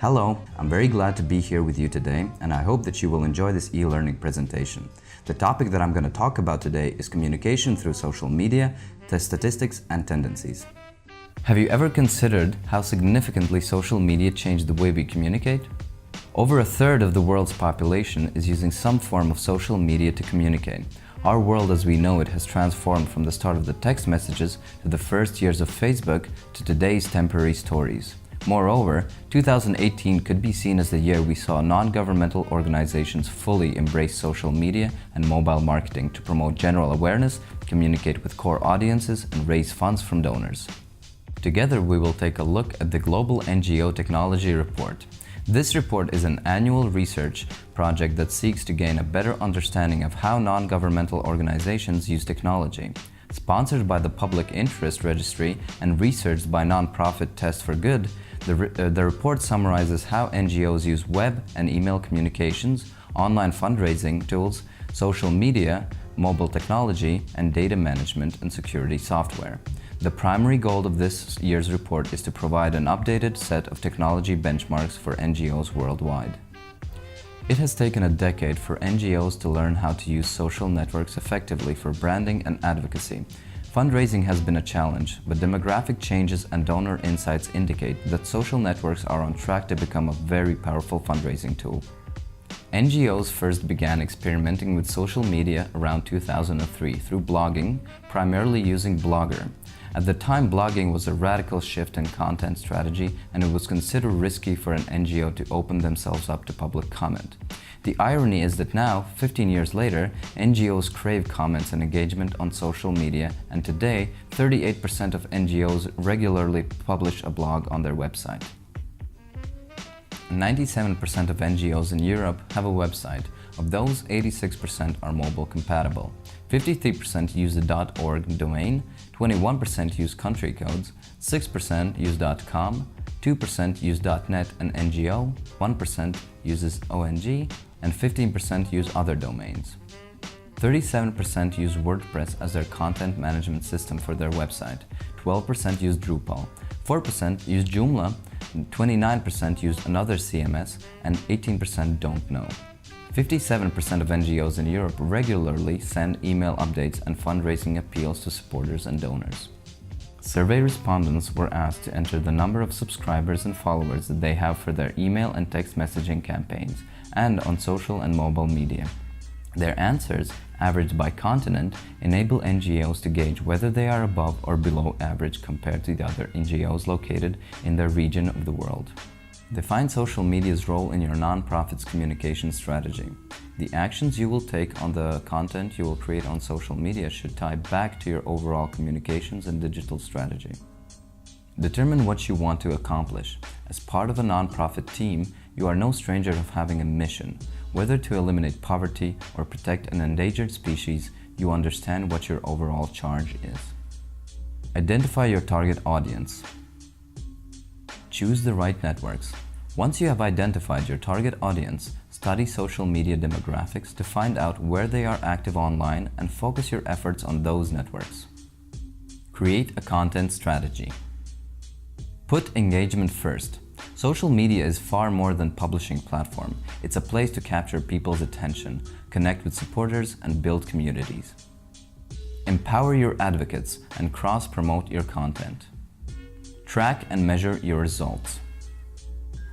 Hello, I'm very glad to be here with you today, and I hope that you will enjoy this e-learning presentation. The topic that I'm going to talk about today is communication through social media, statistics, and tendencies. Have you ever considered how significantly social media changed the way we communicate? Over a third of the world's population is using some form of social media to communicate. Our world as we know it has transformed from the start of the text messages to the first years of Facebook to today's temporary stories. Moreover, 2018 could be seen as the year we saw non-governmental organizations fully embrace social media and mobile marketing to promote general awareness, communicate with core audiences, and raise funds from donors. Together, we will take a look at the Global NGO Technology Report. This report is an annual research project that seeks to gain a better understanding of how non-governmental organizations use technology. Sponsored by the Public Interest Registry and researched by nonprofit Test for Good, the report summarizes how NGOs use web and email communications, online fundraising tools, social media, mobile technology, and data management and security software. The primary goal of this year's report is to provide an updated set of technology benchmarks for NGOs worldwide. It has taken a decade for NGOs to learn how to use social networks effectively for branding and advocacy. Fundraising has been a challenge, but demographic changes and donor insights indicate that social networks are on track to become a very powerful fundraising tool. NGOs first began experimenting with social media around 2003 through blogging, primarily using Blogger. At the time, blogging was a radical shift in content strategy, and it was considered risky for an NGO to open themselves up to public comment. The irony is that now, 15 years later, NGOs crave comments and engagement on social media, and today, 38% of NGOs regularly publish a blog on their website. 97% of NGOs in Europe have a website. Of those, 86% are mobile compatible. 53% use the .org domain, 21% use country codes, 6% use .com, 2% use .net and NGO, 1% uses ONG, and 15% use other domains. 37% use WordPress as their content management system for their website, 12% use Drupal, 4% use Joomla, 29% use another CMS, and 18% don't know. 57% of NGOs in Europe regularly send email updates and fundraising appeals to supporters and donors. Survey respondents were asked to enter the number of subscribers and followers that they have for their email and text messaging campaigns and on social and mobile media. Their answers, averaged by continent, enable NGOs to gauge whether they are above or below average compared to the other NGOs located in their region of the world. Define social media's role in your nonprofit's communication strategy. The actions you will take on the content you will create on social media should tie back to your overall communications and digital strategy. Determine what you want to accomplish. As part of a nonprofit team, you are no stranger of having a mission. Whether to eliminate poverty or protect an endangered species, you understand what your overall charge is. Identify your target audience. Choose the right networks. Once you have identified your target audience, study social media demographics to find out where they are active online and focus your efforts on those networks. Create a content strategy. Put engagement first. Social media is far more than a publishing platform. It's a place to capture people's attention, connect with supporters, and build communities. Empower your advocates and cross-promote your content. Track and measure your results.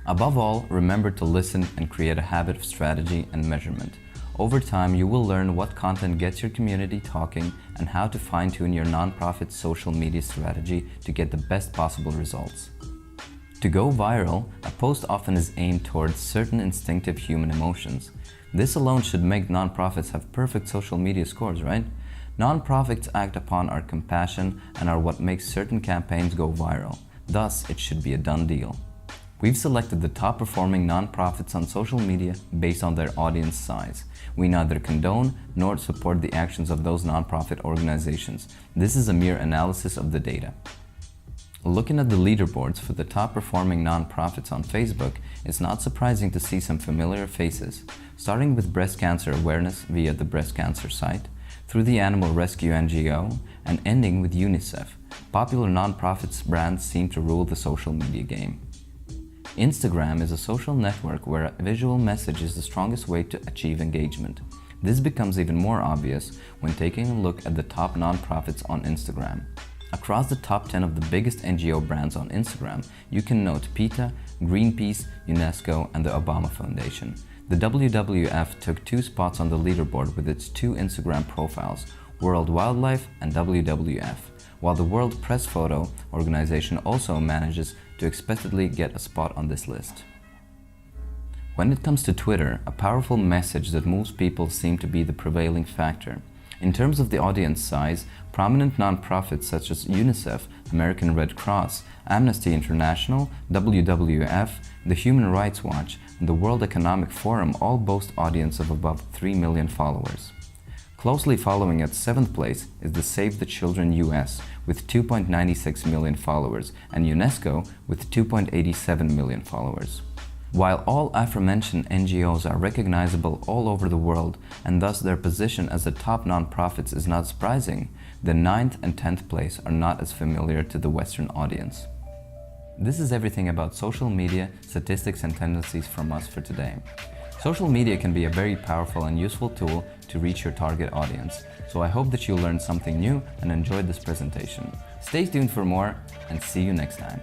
Above all, remember to listen and create a habit of strategy and measurement. Over time, you will learn what content gets your community talking and how to fine-tune your nonprofit's social media strategy to get the best possible results. To go viral, a post often is aimed towards certain instinctive human emotions. This alone should make nonprofits have perfect social media scores, right? Nonprofits act upon our compassion and are what makes certain campaigns go viral. Thus, it should be a done deal. We've selected the top performing nonprofits on social media based on their audience size. We neither condone nor support the actions of those nonprofit organizations. This is a mere analysis of the data. Looking at the leaderboards for the top performing nonprofits on Facebook, it's not surprising to see some familiar faces, starting with breast cancer awareness via the breast cancer site, through the animal rescue NGO, and ending with UNICEF. Popular nonprofits brands seem to rule the social media game. Instagram is a social network where a visual message is the strongest way to achieve engagement. This becomes even more obvious when taking a look at the top nonprofits on Instagram. Across the top 10 of the biggest NGO brands on Instagram, you can note PETA, Greenpeace, UNESCO, and the Obama Foundation. The WWF took 2 spots on the leaderboard with its 2 Instagram profiles, World Wildlife and WWF, while the World Press Photo organization also manages to expectedly get a spot on this list. When it comes to Twitter, a powerful message that moves people seems to be the prevailing factor. In terms of the audience size, prominent nonprofits such as UNICEF, American Red Cross, Amnesty International, WWF, the Human Rights Watch, and the World Economic Forum all boast audience of above 3 million followers. Closely following at 7th place is the Save the Children US with 2.96 million followers and UNESCO with 2.87 million followers. While all aforementioned NGOs are recognizable all over the world and thus their position as the top nonprofits is not surprising, the 9th and 10th place are not as familiar to the Western audience. This is everything about social media, statistics and tendencies from us for today. Social media can be a very powerful and useful tool to reach your target audience, so I hope that you learned something new and enjoyed this presentation. Stay tuned for more and see you next time.